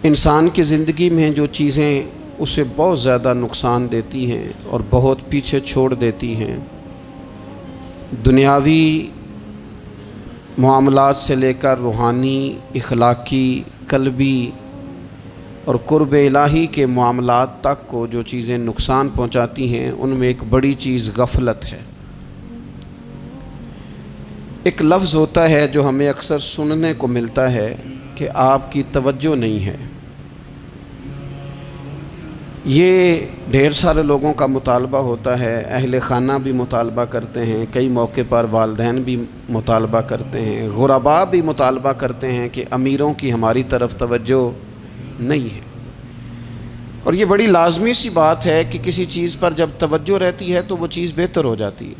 انسان کی زندگی میں جو چیزیں اسے بہت زیادہ نقصان دیتی ہیں اور بہت پیچھے چھوڑ دیتی ہیں، دنیاوی معاملات سے لے کر روحانی، اخلاقی، قلبی اور قرب الہی کے معاملات تک کو جو چیزیں نقصان پہنچاتی ہیں، ان میں ایک بڑی چیز غفلت ہے۔ ایک لفظ ہوتا ہے جو ہمیں اکثر سننے کو ملتا ہے کہ آپ کی توجہ نہیں ہے۔ یہ ڈھیر سارے لوگوں کا مطالبہ ہوتا ہے، اہل خانہ بھی مطالبہ کرتے ہیں، کئی موقع پر والدین بھی مطالبہ کرتے ہیں، غرباء بھی مطالبہ کرتے ہیں کہ امیروں کی ہماری طرف توجہ نہیں ہے۔ اور یہ بڑی لازمی سی بات ہے کہ کسی چیز پر جب توجہ رہتی ہے تو وہ چیز بہتر ہو جاتی ہے،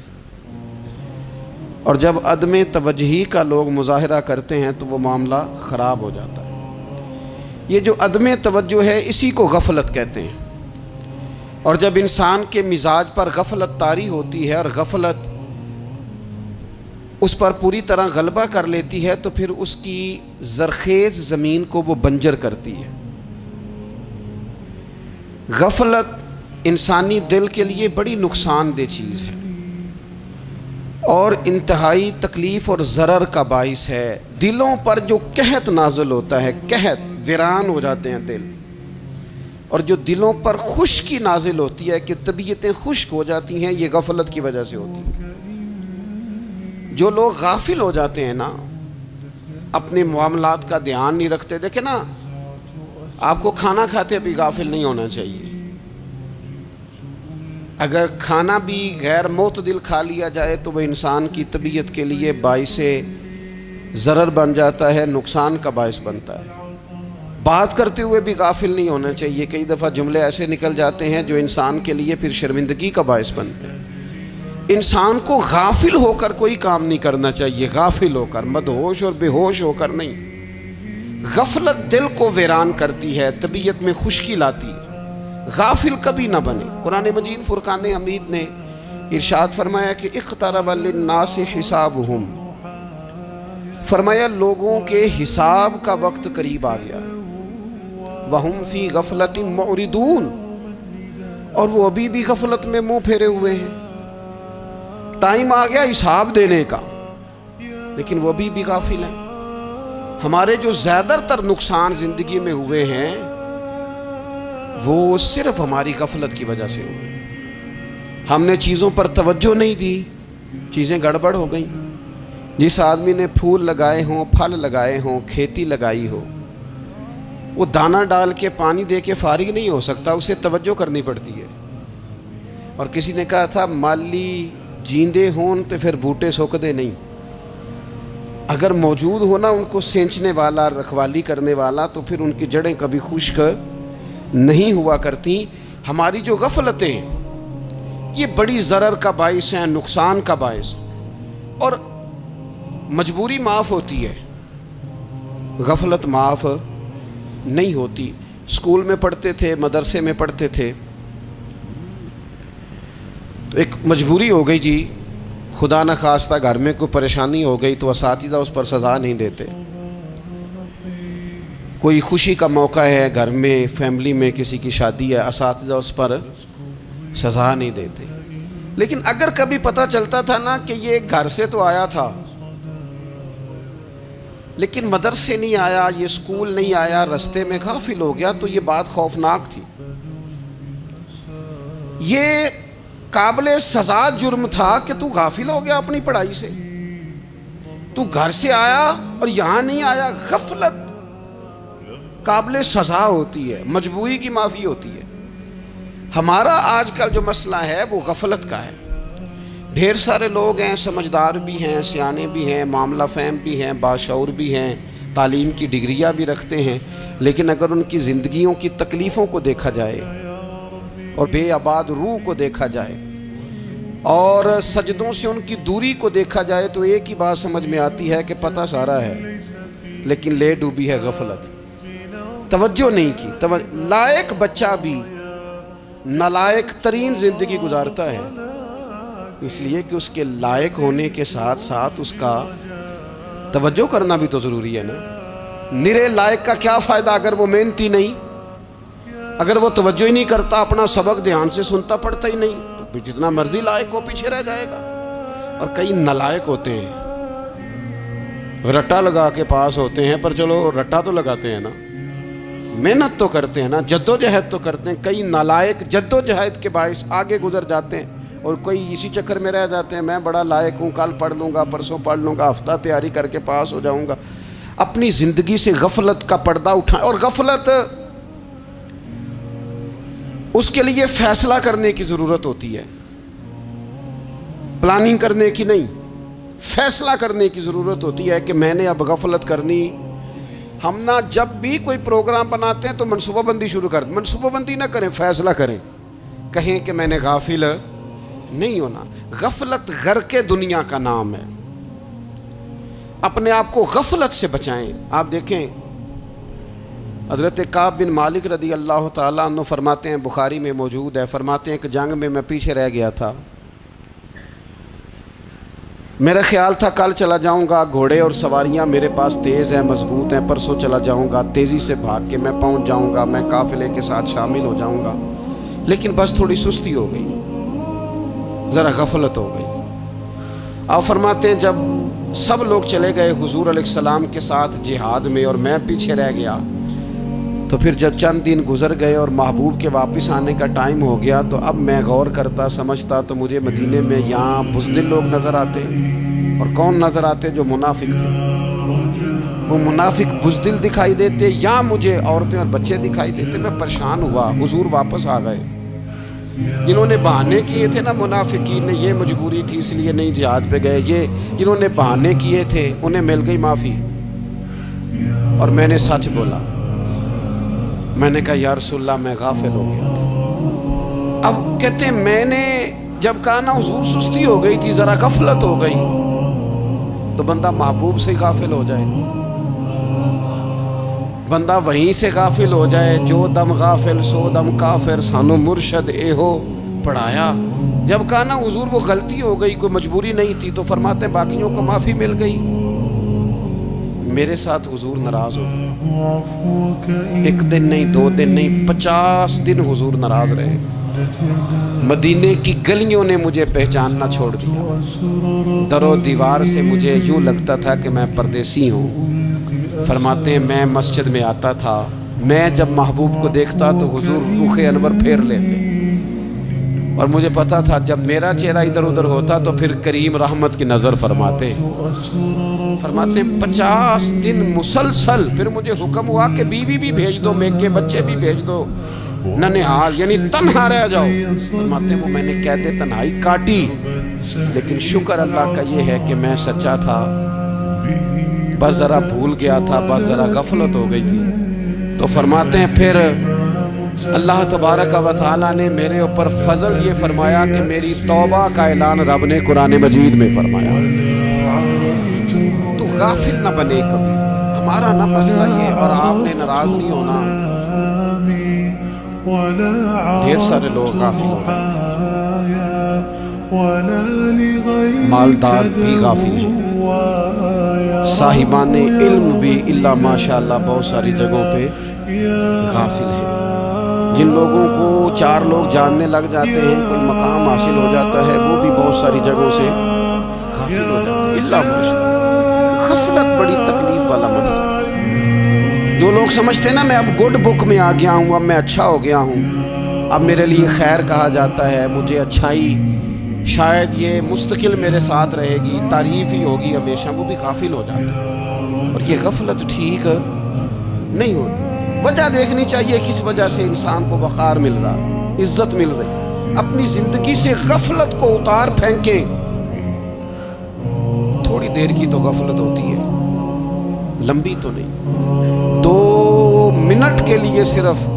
اور جب عدم توجہی کا لوگ مظاہرہ کرتے ہیں تو وہ معاملہ خراب ہو جاتا ہے۔ یہ جو عدم توجہ ہے اسی کو غفلت کہتے ہیں، اور جب انسان کے مزاج پر غفلت طاری ہوتی ہے اور غفلت اس پر پوری طرح غلبہ کر لیتی ہے تو پھر اس کی زرخیز زمین کو وہ بنجر کرتی ہے۔ غفلت انسانی دل کے لیے بڑی نقصان دہ چیز ہے اور انتہائی تکلیف اور ضرر کا باعث ہے۔ دلوں پر جو قحط نازل ہوتا ہے، قحط، ویران ہو جاتے ہیں دل، اور جو دلوں پر خشکی نازل ہوتی ہے کہ طبیعتیں خشک ہو جاتی ہیں، یہ غفلت کی وجہ سے ہوتی ہے۔ جو لوگ غافل ہو جاتے ہیں نا، اپنے معاملات کا دھیان نہیں رکھتے، دیکھیں نا، آپ کو کھانا کھاتے بھی غافل نہیں ہونا چاہیے۔ اگر کھانا بھی غیر معتدل کھا لیا جائے تو وہ انسان کی طبیعت کے لیے باعث ضرر بن جاتا ہے، نقصان کا باعث بنتا ہے۔ بات کرتے ہوئے بھی غافل نہیں ہونا چاہیے، کئی دفعہ جملے ایسے نکل جاتے ہیں جو انسان کے لیے پھر شرمندگی کا باعث بنتے ہیں۔ انسان کو غافل ہو کر کوئی کام نہیں کرنا چاہیے، غافل ہو کر، مدہوش اور بے ہوش ہو کر نہیں۔ غفلت دل کو ویران کرتی ہے، طبیعت میں خشکی لاتی ہے۔ غافل کبھی نہ بنے۔ قرآن مجید فرقان حمید نے ارشاد فرمایا کہ اقترب للناس حسابہم، فرمایا لوگوں کے حساب کا وقت قریب آ گیا، وہم فی غفلت معرضون، اور وہ ابھی بھی غفلت میں منہ پھیرے ہوئے ہیں۔ ٹائم آ گیا حساب دینے کا، لیکن وہ ابھی بھی غافل ہیں۔ ہمارے جو زیادہ تر نقصان زندگی میں ہوئے ہیں وہ صرف ہماری غفلت کی وجہ سے ہوئے۔ ہم نے چیزوں پر توجہ نہیں دی، چیزیں گڑبڑ ہو گئیں۔ جس آدمی نے پھول لگائے ہوں، پھل لگائے ہوں، کھیتی لگائی ہو، وہ دانہ ڈال کے پانی دے کے فارغ نہیں ہو سکتا، اسے توجہ کرنی پڑتی ہے۔ اور کسی نے کہا تھا مالی جیندے ہون تو پھر بوٹے سوکدے نہیں۔ اگر موجود ہونا ان کو سینچنے والا، رکھوالی کرنے والا، تو پھر ان کی جڑیں کبھی خشک نہیں ہوا کرتی۔ ہماری جو غفلتیں یہ بڑی ضرر کا باعث ہیں، نقصان کا باعث، اور مجبوری معاف ہوتی ہے، غفلت معاف نہیں ہوتی۔ اسکول میں پڑھتے تھے، مدرسے میں پڑھتے تھے، تو ایک مجبوری ہو گئی جی، خدا نہ خواستہ گھر میں کوئی پریشانی ہو گئی تو اساتذہ اس پر سزا نہیں دیتے۔ کوئی خوشی کا موقع ہے گھر میں، فیملی میں کسی کی شادی ہے، اساتذہ اس پر سزا نہیں دیتے۔ لیکن اگر کبھی پتہ چلتا تھا نا کہ یہ گھر سے تو آیا تھا لیکن مدرسے نہیں آیا، یہ اسکول نہیں آیا، رستے میں غافل ہو گیا، تو یہ بات خوفناک تھی۔ یہ قابل سزا جرم تھا کہ تو غافل ہو گیا اپنی پڑھائی سے، تو گھر سے آیا اور یہاں نہیں آیا۔ غفلت قابل سزا ہوتی ہے، مجبوری کی معافی ہوتی ہے۔ ہمارا آج کل جو مسئلہ ہے وہ غفلت کا ہے۔ ڈھیر سارے لوگ ہیں، سمجھدار بھی ہیں، سیانے بھی ہیں، معاملہ فہم بھی ہیں، باشعور بھی ہیں، تعلیم کی ڈگریاں بھی رکھتے ہیں، لیکن اگر ان کی زندگیوں کی تکلیفوں کو دیکھا جائے اور بے آباد روح کو دیکھا جائے اور سجدوں سے ان کی دوری کو دیکھا جائے تو ایک ہی بات سمجھ میں آتی ہے کہ پتہ سارا ہے لیکن لے ڈوبی ہے غفلت، توجہ نہیں کی۔ لائق بچہ بھی نالائق ترین زندگی گزارتا ہے، اس لیے کہ اس کے لائق ہونے کے ساتھ ساتھ اس کا توجہ کرنا بھی تو ضروری ہے نا۔ نرے لائق کا کیا فائدہ اگر وہ محنتی نہیں، اگر وہ توجہ ہی نہیں کرتا، اپنا سبق دھیان سے سنتا پڑھتا ہی نہیں، تو پھر جتنا مرضی لائق ہو پیچھے رہ جائے گا۔ اور کئی نالائق ہوتے ہیں، رٹا لگا کے پاس ہوتے ہیں، پر چلو رٹا تو لگاتے ہیں نا، محنت تو کرتے ہیں نا، جد و جہد تو کرتے ہیں۔ کئی نالائق جد و جہد کے باعث آگے گزر جاتے ہیں، اور کوئی اسی چکر میں رہ جاتے ہیں، میں بڑا لائق ہوں، کل پڑھ لوں گا، پرسوں پڑھ لوں گا، ہفتہ تیاری کر کے پاس ہو جاؤں گا۔ اپنی زندگی سے غفلت کا پردہ اٹھائیں، اور غفلت اس کے لیے فیصلہ کرنے کی ضرورت ہوتی ہے، پلاننگ کرنے کی نہیں، فیصلہ کرنے کی ضرورت ہوتی ہے کہ میں نے اب غفلت کرنی۔ ہم نہ جب بھی کوئی پروگرام بناتے ہیں تو منصوبہ بندی شروع کر دیں، منصوبہ بندی نہ کریں، فیصلہ کریں، کہیں کہ میں نے غافل نہیں ہونا۔ غفلت غرق دنیا کا نام ہے، اپنے آپ کو غفلت سے بچائیں۔ آپ دیکھیں حضرت کعب بن مالک رضی اللہ تعالیٰ عنہ فرماتے ہیں، بخاری میں موجود ہے، فرماتے ہیں کہ جنگ میں پیچھے رہ گیا تھا، میرا خیال تھا کل چلا جاؤں گا، گھوڑے اور سواریاں میرے پاس تیز ہیں، مضبوط ہیں، پرسوں چلا جاؤں گا، تیزی سے بھاگ کے میں پہنچ جاؤں گا، میں قافلے کے ساتھ شامل ہو جاؤں گا، لیکن بس تھوڑی سستی ہو گئی، ذرا غفلت ہو گئی۔ آپ فرماتے ہیں جب سب لوگ چلے گئے حضور علیہ السلام کے ساتھ جہاد میں اور میں پیچھے رہ گیا، تو پھر جب چند دن گزر گئے اور محبوب کے واپس آنے کا ٹائم ہو گیا، تو اب میں غور کرتا سمجھتا تو مجھے مدینے میں یہاں بزدل لوگ نظر آتے، اور کون نظر آتے؟ جو منافق تھے، وہ منافق بزدل دکھائی دیتے، یا مجھے عورتیں اور بچے دکھائی دیتے۔ میں پریشان ہوا، حضور واپس آ گئے۔ جنہوں نے بہانے کیے تھے نا منافقین نے، یہ مجبوری تھی اس لیے نہیں جہاد پہ گئے، یہ جنہوں نے بہانے کیے تھے انہیں مل گئی معافی، اور میں نے سچ بولا، میں نے کہا یا رسول اللہ میں غافل ہو گیا تھا۔ اب کہتے ہیں میں نے جب کہا نا حضور سستی ہو گئی تھی، ذرا غفلت ہو گئی، تو بندہ محبوب سے غافل ہو جائے، بندہ وہیں سے غافل ہو جائے۔ جو دم غافل سو دم کافر، سانو مرشد اے ہو پڑھایا۔ جب کہا نا حضور وہ غلطی ہو گئی، کوئی مجبوری نہیں تھی، تو فرماتے ہیں باقیوں کو معافی مل گئی، میرے ساتھ حضور ناراض ہو گئے۔ ایک دن نہیں، 2 دن نہیں، 50 دن حضور ناراض رہے۔ مدینے کی گلیوں نے مجھے پہچاننا چھوڑ دیا، در و دیوار سے مجھے یوں لگتا تھا کہ میں پردیسی ہوں۔ فرماتے ہیں میں مسجد میں آتا تھا، میں جب محبوب کو دیکھتا تو حضور رخ انور پھیر لیتے، اور مجھے پتا تھا جب میرا چہرہ ادھر ادھر ہوتا تو پھر کریم رحمت کی نظر فرماتے ہیں 50 دن مسلسل۔ پھر مجھے حکم ہوا کہ بیوی بھی بھیج دو، میکے بچے بھی بھیج دو، ننہال یعنی تنہا رہ جاؤ۔ فرماتے ہیں وہ میں نے کہتے تنہائی کاٹی، لیکن شکر اللہ کا یہ ہے کہ میں سچا تھا، بس ذرا بھول گیا تھا، بس ذرا غفلت ہو گئی تھی۔ تو فرماتے ہیں پھر اللہ تبارک و تعالیٰ نے میرے اوپر فضل یہ فرمایا کہ میری توبہ کا اعلان رب نے قرآن مجید میں فرمایا۔ تو غافل نہ بنے کبھی، ہمارا نہ مسئلہ یہ، اور آپ نے ناراض نہیں ہونا۔ ڈھیر سارے لوگ غافل ہو گئے، مالدار بھی غافل ہیں، صاحبان علم بھی الا ماشاءاللہ بہت ساری جگہوں پہ غافل ہیں۔ جن لوگوں کو 4 لوگ جاننے لگ جاتے ہیں، کوئی مقام حاصل ہو جاتا ہے، وہ بھی بہت ساری جگہوں سے غافل ہو جاتے ہیں الا ماشاءاللہ۔ غفلت بڑی تکلیف والا مسئلہ۔ جو لوگ سمجھتے ہیں نا میں اب گڈ بک میں آ گیا ہوں، اب میں اچھا ہو گیا ہوں، اب میرے لیے خیر کہا جاتا ہے، مجھے اچھائی شاید یہ مستقل میرے ساتھ رہے گی، تعریف ہی ہوگی ہمیشہ، وہ بھی غافل ہو جاتا ہے۔ اور یہ غفلت ٹھیک نہیں ہوتی۔ وجہ دیکھنی چاہیے کس وجہ سے انسان کو وقار مل رہا، عزت مل رہی۔ اپنی زندگی سے غفلت کو اتار پھینکیں۔ تھوڑی دیر کی تو غفلت ہوتی ہے، لمبی تو نہیں۔ 2 منٹ کے لیے صرف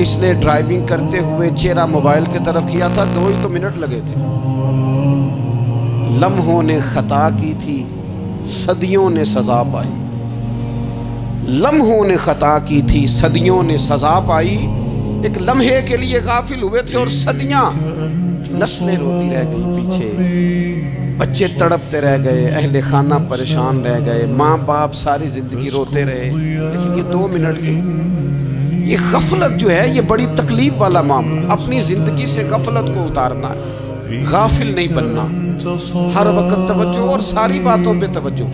اس نے ڈرائیونگ کرتے ہوئے چہرہ موبائل کی طرف کیا تھا، 2 ہی تو منٹ لگے تھے۔ لمحوں نے خطا کی تھی، صدیوں نے سزا پائی۔ لمحوں نے خطا کی تھی، صدیوں نے سزا پائی۔ ایک لمحے کے لیے غافل ہوئے تھے اور صدیاں نسلیں روتی رہ گئی پیچھے، بچے تڑپتے رہ گئے، اہل خانہ پریشان رہ گئے، ماں باپ ساری زندگی روتے رہے، لیکن یہ 2 منٹ کے، یہ غفلت جو ہے یہ بڑی تکلیف والا معاملہ۔ اپنی زندگی سے غفلت کو اتارنا ہے، غافل نہیں بننا، ہر وقت توجہ اور ساری باتوں پہ توجہ۔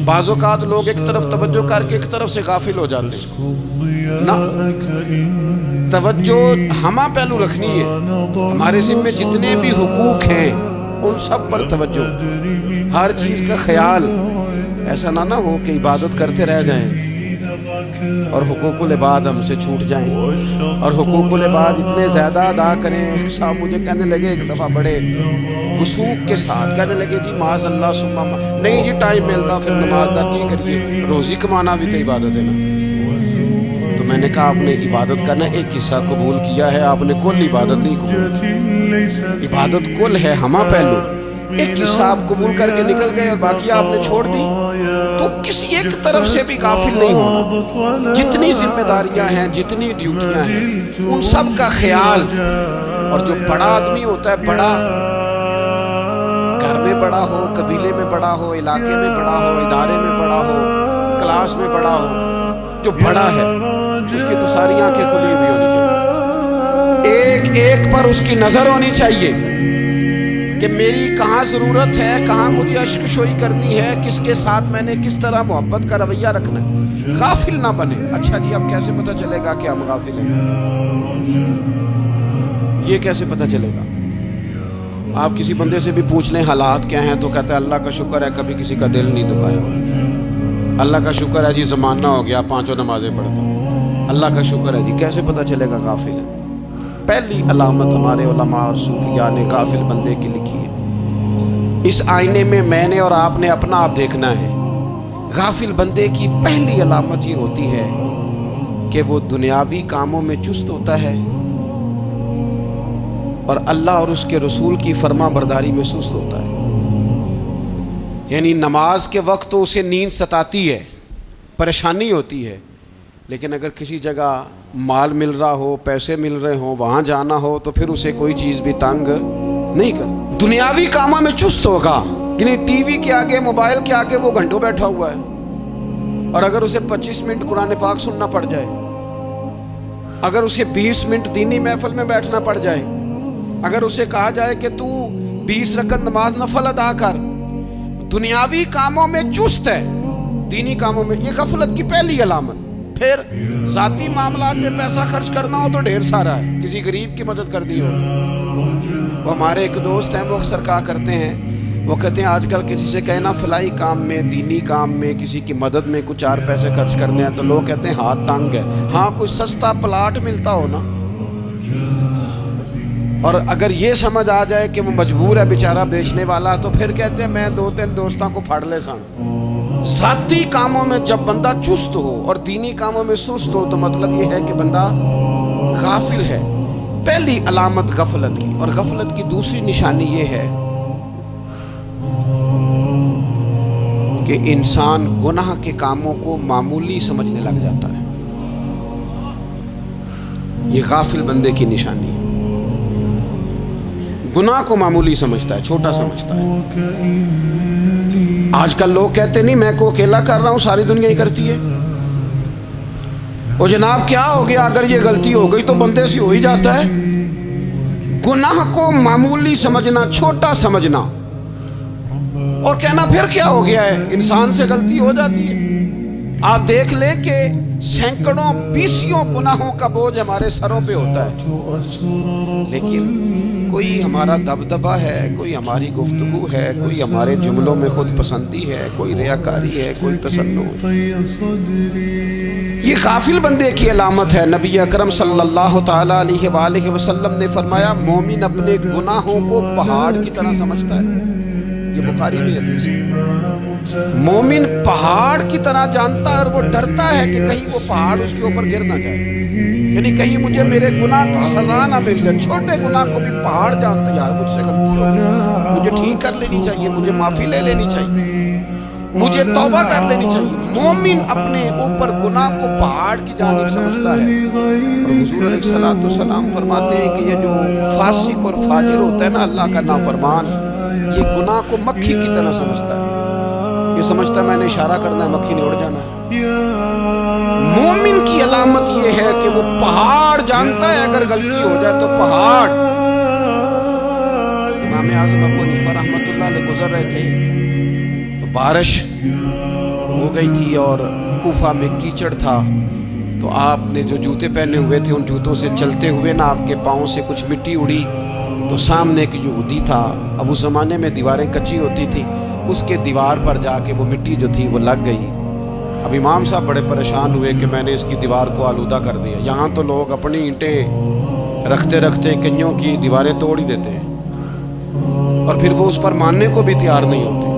بعض اوقات لوگ ایک طرف توجہ کر کے ایک طرف سے غافل ہو جاتے ہیں، نہ، توجہ ہمہ پہلو رکھنی ہے۔ ہمارے ذمہ جتنے بھی حقوق ہیں ان سب پر توجہ، ہر چیز کا خیال، ایسا نہ ہو کہ عبادت کرتے رہ جائیں اور حقوق العباد ہم سے چھوٹ جائیں، اور حقوق العباد اتنے زیادہ ادا کریں۔ صاحب مجھے کہنے لگے ایک دفعہ بڑے وثوق کے ساتھ، کہنے لگے جی معاذ اللہ ثم نہیں جی ٹائم ملتا پھر نماز دا کی کریے، روزی کمانا بھی تو عبادت ہے نا۔ تو میں نے کہا آپ نے عبادت کرنا ایک حصہ قبول کیا ہے، آپ نے کل عبادت نہیں قبول کی۔ عبادت کل ہے، ہمہ پہلو، ایک حصہ آپ قبول کر کے نکل گئے اور باقی آپ نے چھوڑ دی، تو کسی ایک طرف سے بھی غافل نہیں ہونا۔ جتنی ذمہ داریاں ہیں، جتنی ڈیوٹیاں ہیں، ان سب کا خیال۔ اور جو بڑا آدمی ہوتا ہے، بڑا گھر میں بڑا ہو، قبیلے میں بڑا ہو، علاقے میں بڑا ہو، ادارے میں بڑا ہو، کلاس میں بڑا ہو، جو بڑا ہے اس کی تو ساری آنکھیں کھلی ہوئی ہونی چاہیے، ایک ایک پر اس کی نظر ہونی چاہیے کہ میری کہاں ضرورت ہے، کہاں مجھے اشک شوئی کرنی ہے، کس کے ساتھ میں نے کس طرح محبت کا رویہ رکھنا ہے، غافل نہ بنے۔ اچھا جی اب کیسے پتہ چلے گا کہ ہم غافل ہیں؟ یہ کیسے پتہ چلے گا؟ آپ کسی بندے سے بھی پوچھ لیں حالات کیا ہیں تو کہتا ہے اللہ کا شکر ہے کبھی کسی کا دل نہیں دکھایا، اللہ کا شکر ہے جی زمانہ ہو گیا 5 نمازیں پڑھتا ہوں، اللہ کا شکر ہے جی۔ کیسے پتہ چلے گا غافل ہے؟ پہلی علامت ہمارے علماء اور صوفیاء نے غافل بندے کی لکھی ہے۔ اس آئینے میں میں نے اور آپ نے اپنا آپ دیکھنا ہے۔ غافل بندے کی پہلی علامت یہ ہوتی ہے کہ وہ دنیاوی کاموں میں چست ہوتا ہے اور اللہ اور اس کے رسول کی فرما برداری میں سست ہوتا ہے۔ یعنی نماز کے وقت تو اسے نیند ستاتی ہے، پریشانی ہوتی ہے، لیکن اگر کسی جگہ مال مل رہا ہو، پیسے مل رہے ہوں، وہاں جانا ہو تو پھر اسے کوئی چیز بھی تنگ نہیں کر۔ دنیاوی کاموں میں چست ہوگا، یعنی ٹی وی کے آگے، موبائل کے آگے وہ گھنٹوں بیٹھا ہوا ہے، اور اگر اسے 25 منٹ قرآن پاک سننا پڑ جائے، اگر اسے 20 منٹ دینی محفل میں بیٹھنا پڑ جائے، اگر اسے کہا جائے کہ تو 20 رکعت نماز نفل ادا کر، دنیاوی کاموں میں چست ہے، دینی کاموں میں، یہ غفلت کی پہلی علامت۔ پھر ذاتی معاملات میں پیسہ خرچ کرنا ہو تو ڈھیر سارا ہے، کسی غریب کی مدد کر دی ہو۔ وہ ہمارے ایک دوست ہیں، وہ اکثر کہا کرتے ہیں، وہ کہتے ہیں آج کل کسی سے کہنا فلائی کام میں، دینی کام میں، کسی کی مدد میں کچھ 4 پیسے خرچ کرنے ہیں تو لوگ کہتے ہیں ہاتھ تنگ ہے۔ ہاں کوئی سستا پلاٹ ملتا ہو نا، اور اگر یہ سمجھ آ جائے کہ وہ مجبور ہے بیچارہ بیچنے والا، تو پھر کہتے ہیں میں 2-3 دوستوں کو پھاڑ لے سن۔ ذاتی کاموں میں جب بندہ چست ہو اور دینی کاموں میں سست ہو تو مطلب یہ ہے کہ بندہ غافل ہے، پہلی علامت غفلت کی۔ اور غفلت کی دوسری نشانی یہ ہے کہ انسان گناہ کے کاموں کو معمولی سمجھنے لگ جاتا ہے، یہ غافل بندے کی نشانی ہے۔ گناہ کو معمولی سمجھتا ہے، چھوٹا سمجھتا ہے۔ آج کل لوگ کہتے نہیں میں کو اکیلا کر رہا ہوں، ساری دنیا ہی کرتی ہے۔ وہ جناب کیا ہو گیا اگر یہ غلطی ہو گئی تو بندے سے ہو ہی جاتا ہے۔ گناہ کو معمولی سمجھنا، چھوٹا سمجھنا اور کہنا پھر کیا ہو گیا ہے، انسان سے غلطی ہو جاتی ہے۔ آپ دیکھ لیں کہ سینکڑوں بیسیوں گناہوں کا بوجھ ہمارے سروں پہ ہوتا ہے، لیکن کوئی ہمارا دبدبہ ہے، کوئی ہماری گفتگو ہے، کوئی ہمارے جملوں میں خود پسندی ہے، کوئی ریاکاری ہے، کوئی تسنع ہے۔ یہ غافل بندے کی علامت ہے۔ نبی اکرم صلی اللہ تعالی علیہ وآلہ وسلم نے فرمایا مومن اپنے گناہوں کو پہاڑ کی طرح سمجھتا ہے، یہ بخاری میں حدیث ہے۔ مومن پہاڑ کی طرح جانتا ہے اور وہ ڈرتا ہے کہ کہیں وہ پہاڑ اس کے اوپر گر نہ جائے، یعنی کہیں مجھے میرے گناہ کی سزا نہ مل جائے۔ چھوٹے گناہ کو بھی پہاڑ جانتا ہے، یار مجھ سے غلطی ہو گئی، مجھے ٹھیک کر لینی چاہیے، مجھے معافی لے لینی چاہیے۔ مجھے توبہ کر لینی چاہیے. مومن اپنے اوپر گناہ کو پہاڑ کی جانب سمجھتا ہے. اور حضور علیہ الصلوۃ والسلام فرماتے ہیں کہ یہ جو فاسق اور فاجر ہوتا ہے نا, اللہ کا نافرمان, یہ گناہ کو مکھی کی طرح سمجھتا ہے. یہ سمجھتا ہے میں نے اشارہ کرنا ہے, مکھی نے اڑ جانا ہے. مومن کی علامت یہ ہے کہ وہ پہاڑ جانتا ہے اگر غلطی ہو جائے تو پہاڑ. امام اعظم ابو حنیفہ رحمۃ اللہ علیہ گزر رہے تھے تو بارش ہو گئی تھی اور کوفہ میں کیچڑ تھا, تو آپ نے جو جوتے پہنے ہوئے تھے ان جوتوں سے چلتے ہوئے نا آپ کے پاؤں سے کچھ مٹی اڑی, تو سامنے ایک یہودی تھا. اب اس زمانے میں دیواریں کچی ہوتی تھی, اس کے دیوار پر جا کے وہ مٹی جو تھی وہ لگ گئی. اب امام صاحب بڑے پریشان ہوئے کہ میں نے اس کی دیوار کو آلودہ کر دیا. یہاں تو لوگ اپنی اینٹیں رکھتے رکھتے کئیوں کی دیواریں توڑ ہی دیتے ہیں, اور پھر وہ اس پر ماننے کو بھی تیار نہیں ہوتے,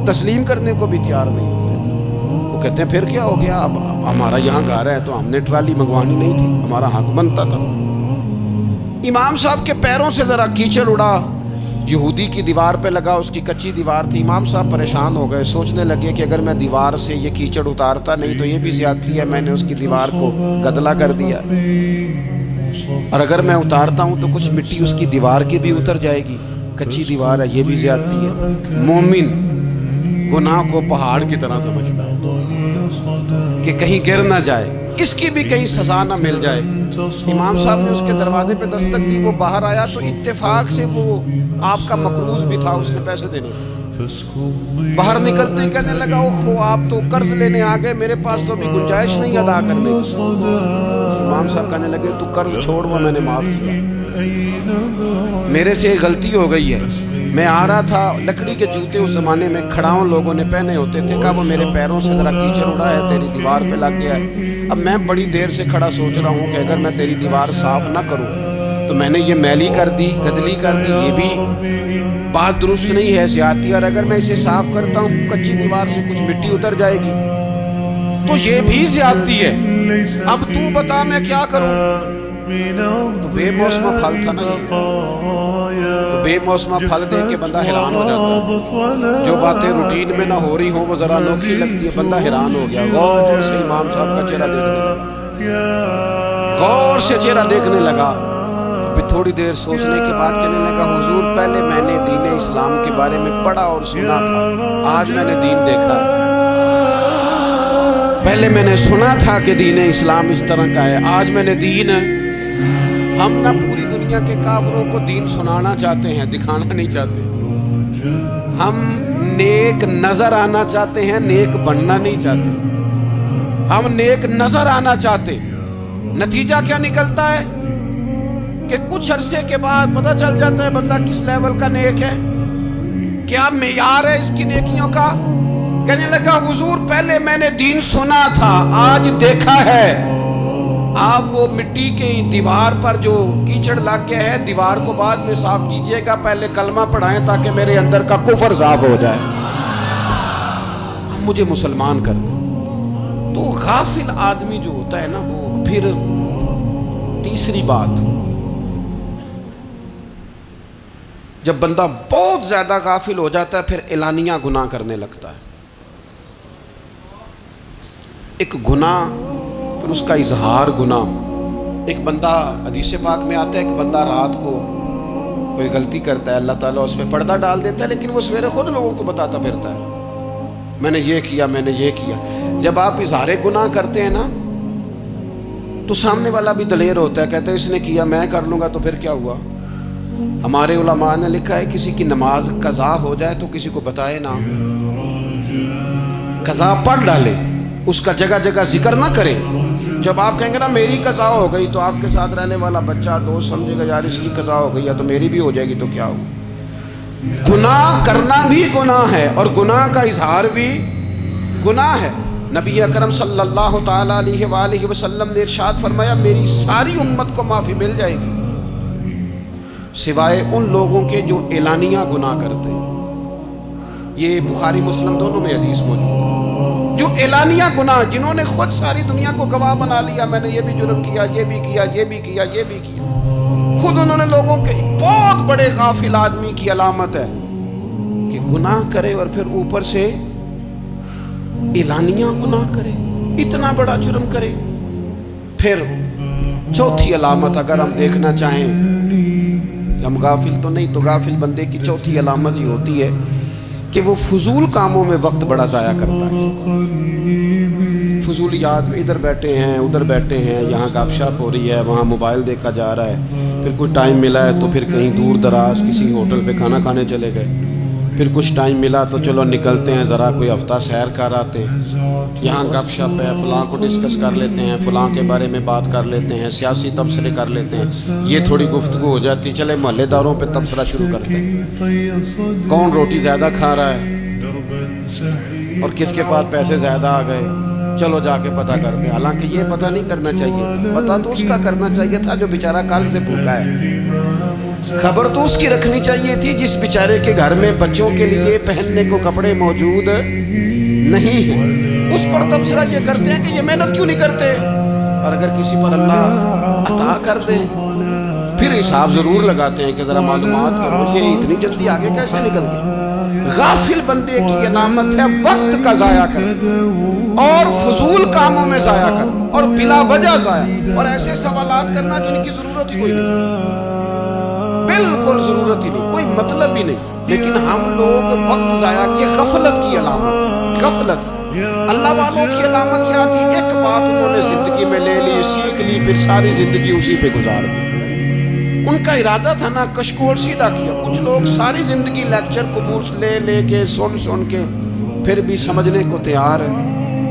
تسلیم کرنے کو بھی تیار نہیں ہوتے. وہ کہتے ہیں پھر کیا ہو گیا, اب ہمارا یہاں گھر ہے تو ہم نے ٹرالی منگوانی نہیں تھی, ہمارا حق بنتا تھا. امام صاحب کے پیروں سے ذرا کیچڑ اڑا, یہودی کی دیوار پہ لگا, اس کی کچی دیوار تھی. امام صاحب پریشان ہو گئے, سوچنے لگے کہ اگر میں دیوار سے یہ کیچڑ اتارتا نہیں تو یہ بھی زیادتی ہے, میں نے اس کی دیوار کو گدلا کر دیا, اور اگر میں اتارتا ہوں تو کچھ مٹی اس کی دیوار کی بھی اتر جائے گی, کچی دیوار ہے, یہ بھی زیادتی ہے. مومن گناہ کو پہاڑ کی طرح سمجھتا ہے کہ کہیں گر نہ جائے, اس کی بھی کہیں سزا نہ مل جائے. امام صاحب نے اس کے دروازے پہ دستک دی, وہ باہر آیا تو اتفاق سے وہ آپ کا مقروض بھی تھا, اس نے پیسے دینے. باہر نکلتے کہنے لگا اوہ آپ تو قرض لینے آ گئے, میرے پاس تو ابھی گنجائش نہیں ادا کرنے کی. امام صاحب کہنے لگے تو قرض چھوڑ, وہ میں نے معاف کیا, میرے سے غلطی ہو گئی ہے. میں آ رہا تھا, لکڑی کے جوتے اس زمانے میں کھڑاؤں لوگوں نے پہنے ہوتے تھے, کہا وہ میرے پیروں سے ذرا کیچڑ اڑا ہے, تیری دیوار پہ لگ گیا ہے. اب میں بڑی دیر سے کھڑا سوچ رہا ہوں کہ اگر میں تیری دیوار صاف نہ کروں تو میں نے یہ میلی کر دی, گدلی کر دی, یہ بھی بات درست نہیں ہے, زیادتی. اور اگر میں اسے صاف کرتا ہوں کچی دیوار سے کچھ مٹی اتر جائے گی تو یہ بھی زیادتی ہے. اب تو بتا میں کیا کروں. تو بے موسمہ پھل تھا نا یہ, تو بے موسمہ پھل دیکھ کے بندہ حیران ہو جاتا ہے. جو باتیں روٹین میں نہ ہو رہی ہوں وہ ذرا انوکھی لگتی ہے, بندہ حیران ہو گیا. غور سے امام صاحب کا چہرہ دیکھنے لگا, غور سے چہرہ دیکھنے لگا. پھر تھوڑی دیر سوچنے کے بعد کہنے لگا حضور پہلے میں نے دین اسلام کے بارے میں پڑھا اور سنا تھا, آج میں نے دین دیکھا. پہلے میں نے سنا تھا کہ دین اسلام اس طرح کا ہے, آج میں نے دین. ہم نہ پوری دنیا کے کافروں کو دین سنانا چاہتے ہیں, دکھانا نہیں چاہتے. ہم نیک نظر آنا چاہتے ہیں, نیک بننا نہیں چاہتے. ہم نیک نظر آنا چاہتے, نتیجہ کیا نکلتا ہے کہ کچھ عرصے کے بعد پتہ چل جاتا ہے بندہ کس لیول کا نیک ہے, کیا معیار ہے اس کی نیکیوں کا. کہنے لگا حضور پہلے میں نے دین سنا تھا, آج دیکھا ہے. آپ وہ مٹی کی دیوار پر جو کیچڑ لگ گیا ہے, دیوار کو بعد میں صاف کیجئے گا, پہلے کلمہ پڑھائیں تاکہ میرے اندر کا کفر صاف ہو جائے, مجھے مسلمان کر دیں. تو غافل آدمی جو ہوتا ہے نا, وہ پھر تیسری بات, جب بندہ بہت زیادہ غافل ہو جاتا ہے پھر اعلانیہ گناہ کرنے لگتا ہے. ایک گناہ پھر اس کا اظہار گناہ. ایک بندہ حدیث پاک میں آتا ہے, ایک بندہ رات کو کوئی غلطی کرتا ہے, اللہ تعالیٰ اس پہ پردہ ڈال دیتا ہے, لیکن وہ سویرے خود لوگوں کو بتاتا پھرتا ہے میں نے یہ کیا, میں نے یہ کیا. جب آپ اظہار گناہ کرتے ہیں نا تو سامنے والا بھی دلیر ہوتا ہے, کہتا ہے اس نے کیا میں کر لوں گا تو پھر کیا ہوا. ہمارے علماء نے لکھا ہے کسی کی نماز قضا ہو جائے تو کسی کو بتائے نہ, قضا پڑھ ڈالے, اس کا جگہ جگہ ذکر نہ کرے. جب آپ کہیں گے نا میری قضا ہو گئی تو آپ کے ساتھ رہنے والا بچہ دوست سمجھے گا یار اس کی قضا ہو گئی ہے تو میری بھی ہو جائے گی تو کیا ہو. گناہ کرنا بھی گناہ ہے اور گناہ کا اظہار بھی گناہ ہے. نبی اکرم صلی اللہ تعالیٰ علیہ وآلہ وسلم نے ارشاد فرمایا میری ساری امت کو معافی مل جائے گی سوائے ان لوگوں کے جو اعلانیہ گناہ کرتے ہیں. یہ بخاری مسلم دونوں میں حدیث موجود ہے. جو اعلانیہ گناہ, جنہوں نے خود ساری دنیا کو گواہ بنا لیا, میں نے یہ بھی جرم کیا, یہ بھی کیا, یہ بھی کیا, یہ بھی کیا, خود انہوں نے لوگوں کے, بہت بڑے غافل آدمی کی علامت ہے کہ گناہ کرے اور پھر اوپر سے اعلانیہ گناہ کرے، اتنا بڑا جرم کرے۔ پھر چوتھی علامت اگر ہم دیکھنا چاہیں، ہم غافل تو نہیں، تو غافل بندے کی چوتھی علامت یہ ہوتی ہے کہ وہ فضول کاموں میں وقت بڑا ضائع کرتا ہے۔ فضولیات میں ادھر بیٹھے ہیں، ادھر بیٹھے ہیں، یہاں گپ شپ ہو رہی ہے، وہاں موبائل دیکھا جا رہا ہے، پھر کچھ ٹائم ملا ہے تو پھر کہیں دور دراز کسی ہوٹل پہ کھانا کھانے چلے گئے، پھر کچھ ٹائم ملا تو چلو نکلتے ہیں ذرا کوئی ہفتہ سیر کر آتے ہیں، یہاں گپ شپ ہے، فلاں کو ڈسکس کر لیتے ہیں، فلاں کے بارے میں بات کر لیتے ہیں، سیاسی تبصرے کر لیتے ہیں، یہ تھوڑی گفتگو ہو جاتی، چلے محلے داروں پہ تبصرہ شروع کرتے ہیں، کون روٹی زیادہ کھا رہا ہے اور کس کے پاس پیسے زیادہ آ گئے، چلو جا کے پتہ کرتے ہیں۔ حالانکہ یہ پتہ نہیں کرنا چاہیے تھا، پتہ تو اس کا کرنا چاہیے تھا جو بیچارہ کل سے بھوکا ہے، خبر تو اس کی رکھنی چاہیے تھی جس بیچارے کے گھر میں بچوں کے لیے پہننے کو کپڑے موجود نہیں ہیں، اس پر تبصرہ یہ کرتے ہیں کہ یہ محنت کیوں نہیں کرتے، اور اگر کسی پر اللہ عطا کر دے پھر حساب ضرور لگاتے ہیں کہ ذرا معلومات کرو یہ اتنی جلدی آگے کیسے نکل گئی۔ غافل بندے کی علامت ہے وقت کا ضائع کرنا اور فضول کاموں میں ضائع کرنا اور بلا وجہ ضائع، اور ایسے سوالات کرنا جن کی ضرورت ہی کوئی نہیں، بالکل ضرورت ہی نہیں، کوئی مطلب ہی نہیں، لیکن ہم لوگ وقت ضائع کی غفلت کی علامت، غفلت۔ اللہ والوں کی علامت کیا تھی؟ ایک بات انہوں نے زندگی میں لے لی، سیکھ لی، پھر ساری زندگی اسی پہ گزار دی۔ ان کا ارادہ تھا نا کشکول سیدھا کیا۔ کچھ لوگ ساری زندگی لیکچر قبول لے کے سن کے پھر بھی سمجھنے کو تیار ہے،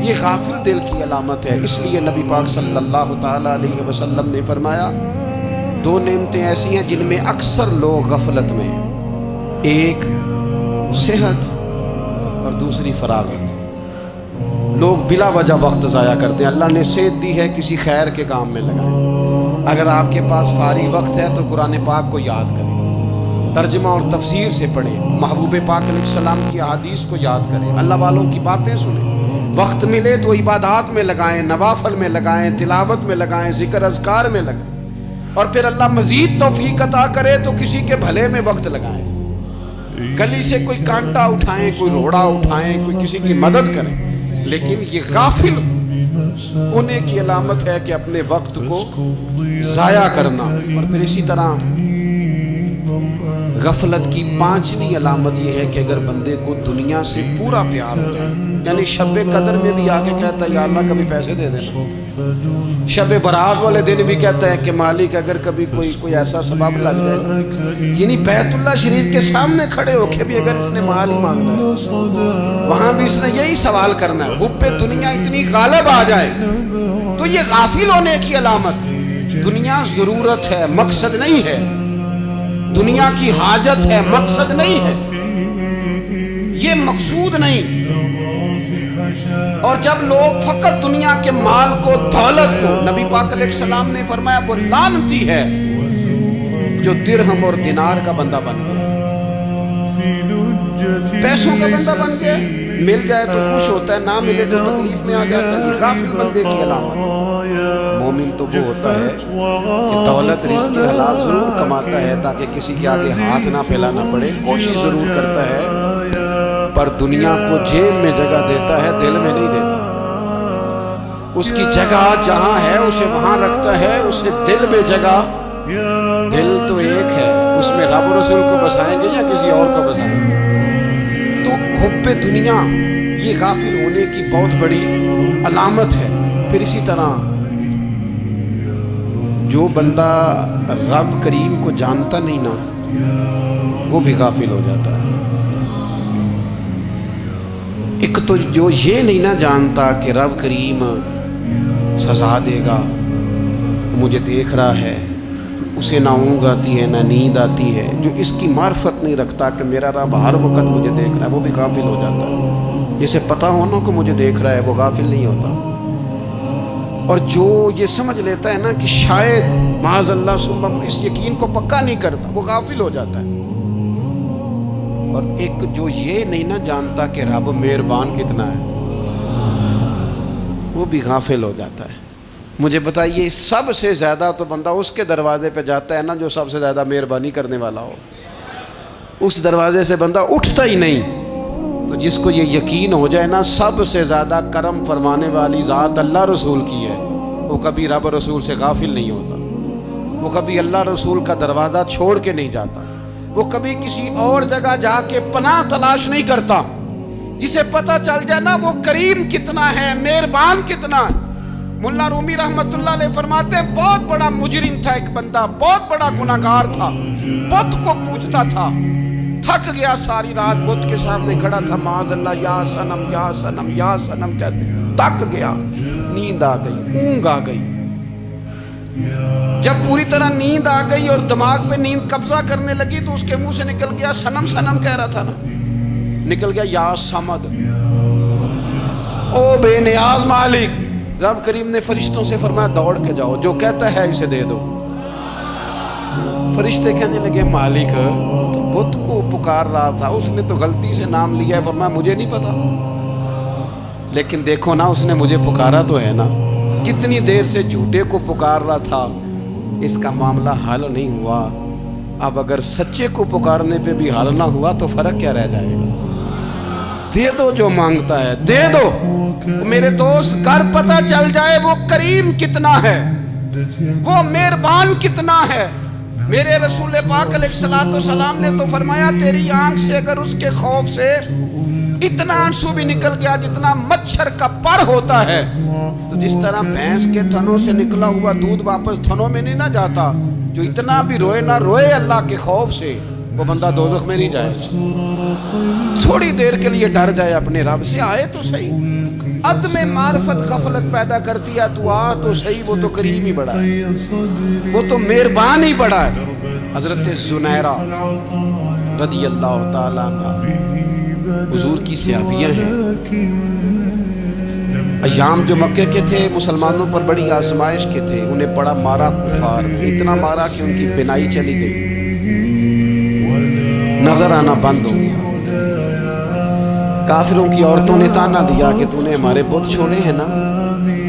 یہ غافل دل کی علامت ہے۔ اس لیے نبی پاک صلی اللہ تعالیٰ علیہ وسلم نے فرمایا دو نعمتیں ایسی ہیں جن میں اکثر لوگ غفلت میں ہیں، ایک صحت اور دوسری فراغت۔ لوگ بلا وجہ وقت ضائع کرتے ہیں۔ اللہ نے صحت دی ہے، کسی خیر کے کام میں لگائیں۔ اگر آپ کے پاس فارغ وقت ہے تو قرآن پاک کو یاد کریں، ترجمہ اور تفسیر سے پڑھیں، محبوب پاک علیہ السلام کی احادیث کو یاد کریں، اللہ والوں کی باتیں سنیں۔ وقت ملے تو عبادات میں لگائیں، نوافل میں لگائیں، تلاوت میں لگائیں، ذکر اذکار میں لگائیں، اور پھر اللہ مزید توفیق عطا کرے تو کسی کے بھلے میں وقت لگائیں، گلی سے کوئی کانٹا اٹھائیں، کوئی روڑا اٹھائیں، کوئی کسی کی مدد کریں۔ لیکن یہ غافل ہونے کی علامت ہے کہ اپنے وقت کو ضائع کرنا۔ اور پھر اسی طرح غفلت کی پانچویں علامت یہ ہے کہ اگر بندے کو دنیا سے پورا پیار ہو جائے، یعنی شب قدر میں بھی آگے کہتا ہے یا اللہ کبھی پیسے دے دینا، شب برات والے دن بھی کہتا ہے کہ مالک اگر کبھی کوئی ایسا سبب لگ جائے، یعنی بیت اللہ شریف کے سامنے کھڑے ہو کے بھی اگر اس نے مال ہی مانگنا ہے، وہاں بھی اس نے یہی سوال کرنا ہے، حب دنیا اتنی غالب آ جائے، تو یہ غافل ہونے کی علامت۔ دنیا ضرورت ہے، مقصد نہیں ہے، دنیا کی حاجت ہے، مقصد نہیں ہے، یہ مقصود نہیں۔ اور جب لوگ فقط دنیا کے مال کو، دولت کو، نبی پاک علیہ السلام نے فرمایا وہ لعنتی ہے جو درہم اور دینار کا بندہ بن گیا، پیسوں کا بندہ بن گیا، مل جائے تو خوش ہوتا ہے، نہ ملے تو تکلیف میں آ جاتا ہے۔ یہ غافل بندے کی علامت۔ مومن تو وہ ہوتا ہے کہ دولت رزق حلال ضرور کماتا ہے تاکہ کسی کے آگے ہاتھ نہ پھیلانا پڑے، کوشش ضرور کرتا ہے، پر دنیا کو جیب میں جگہ دیتا ہے، دل میں نہیں دیتا۔ اس کی جگہ جہاں ہے اسے وہاں رکھتا ہے، اسے دل میں جگہ، دل تو ایک ہے، اس میں رب و رسول کو بسائیں گے یا کسی اور کو بسائیں گے؟ تو حب دنیا یہ غافل ہونے کی بہت بڑی علامت ہے۔ پھر اسی طرح جو بندہ رب کریم کو جانتا نہیں نا، وہ بھی غافل ہو جاتا ہے۔ ایک تو جو یہ نہیں نہ جانتا کہ رب کریم سزا دے گا، مجھے دیکھ رہا ہے، اسے نہ اونگ آتی ہے نہ نیند آتی ہے، جو اس کی معرفت نہیں رکھتا کہ میرا رب ہر وقت مجھے دیکھ رہا ہے، وہ بھی غافل ہو جاتا ہے۔ جسے پتہ ہونا کہ مجھے دیکھ رہا ہے وہ غافل نہیں ہوتا۔ اور جو یہ سمجھ لیتا ہے نا کہ شاید معاذ اللہ ثم اس یقین کو پکا نہیں کرتا، وہ غافل ہو جاتا ہے۔ اور ایک جو یہ نہیں نہ جانتا کہ رب مہربان کتنا ہے، وہ بھی غافل ہو جاتا ہے۔ مجھے بتائیے سب سے زیادہ تو بندہ اس کے دروازے پہ جاتا ہے نا جو سب سے زیادہ مہربانی کرنے والا ہو، اس دروازے سے بندہ اٹھتا ہی نہیں۔ تو جس کو یہ یقین ہو جائے نا سب سے زیادہ کرم فرمانے والی ذات اللہ رسول کی ہے، وہ کبھی رب رسول سے غافل نہیں ہوتا، وہ کبھی اللہ رسول کا دروازہ چھوڑ کے نہیں جاتا، وہ کبھی کسی اور جگہ جا کے پناہ تلاش نہیں کرتا۔ جسے پتہ چل جائے نا وہ کریم کتنا ہے، مہربان کتنا ہے۔ مولا رومی رحمت اللہ علیہ فرماتے ہیں بہت بڑا مجرم تھا ایک بندہ، بہت بڑا گناہگار تھا، بت کو پوجتا تھا، تھک گیا ساری رات بت کے سامنے کھڑا تھا، معاذ اللہ یا صنم یا صنم یا صنم کہتے، تھک گیا، نیند آ گئی، اونگ آ گئی۔ جب پوری طرح نیند آ گئی اور دماغ پہ نیند قبضہ کرنے لگی تو اس کے منہ سے نکل گیا، صنم صنم کہہ رہا تھا نا، نکل گیا یا صمد، او بے نیاز مالک۔ رب کریم نے فرشتوں سے فرمایا دوڑ کے جاؤ، جو کہتا ہے اسے دے دو۔ فرشتے کہنے لگے مالک تو بت کو پکار رہا تھا، اس نے تو غلطی سے نام لیا ہے۔ فرمایا مجھے نہیں پتا، لیکن دیکھو نا اس نے مجھے پکارا تو ہے نا، کتنی دیر سے جھوٹے کو پکار رہا تھا، اس کا معاملہ حل نہیں ہوا، اب اگر سچے کو پکارنے پہ بھی حل نہ ہوا تو فرق کیا رہ جائے گا؟ دے دو جو مانگتا ہے، دے دو۔ میرے دوست گر پتہ چل جائے وہ کریم کتنا ہے، وہ مہربان کتنا ہے۔ میرے رسول پاک علیہ السلام نے تو فرمایا تیری آنکھ سے اگر اس کے خوف سے اتنا آنسو بھی نکل گیا جتنا مچھر کا پر ہوتا ہے، تو جس طرح بھینس کے تھنوں سے نکلا ہوا دودھ واپس تھنوں میں نہیں نہ جاتا، جو اتنا بھی روئے نہ روئے اللہ کے خوف سے، وہ بندہ دوزخ میں نہیں جائے گا۔ تھوڑی دیر کے لیے ڈر جائے اپنے رب سے، آئے تو صحیح۔ عدم معرفت غفلت پیدا کرتی ہے، تو آ تو صحیح، وہ تو کریم ہی بڑا ہے، وہ تو مہربان ہی بڑا ہے۔ حضرت زنیرہ رضی اللہ تعالیٰ عنہ حضور کی صحابیہ ہیں، ایام جو مکے کے تھے مسلمانوں پر بڑی آزمائش کے تھے، انہیں بڑا مارا کفار، اتنا مارا کہ ان کی بینائی چلی گئی، نظر آنا بند ہو گیا۔ کافروں کی عورتوں نے تانا دیا کہ تو نے ہمارے بت چھوڑے ہیں نا،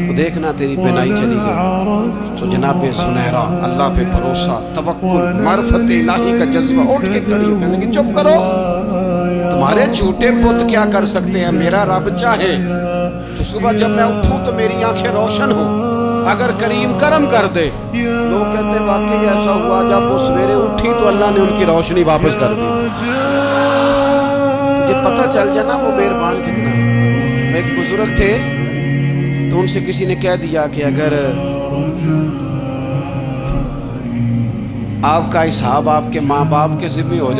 تو دیکھنا تیری بینائی چلی گئی۔ تو جناب زنیرہ اللہ پہ بھروسہ، توکل، معرفت الہی کا جذبہ، اٹھ کے کھڑی ہو کہنے کہ چپ کرو، تمہارے جھوٹے بت کیا کر سکتے ہیں، میرا رب چاہے تو صبح جب میں اٹھوں تو میری آنکھیں روشن ہوں، اگر کریم کرم کر دے۔ لوگ کہتے ہیں واقعی ایسا ہوا، جب وہ سویرے اٹھی تو اللہ نے ان کی روشنی واپس کر دی۔ یہ پتہ چل جائے نا وہ مہربان کتنا ہے۔ ایک بزرگ تھے تو ان سے کسی نے کہہ دیا کہ اگر آپ کا حساب آپ کے ماں باپ کے ذمہ ہو جائے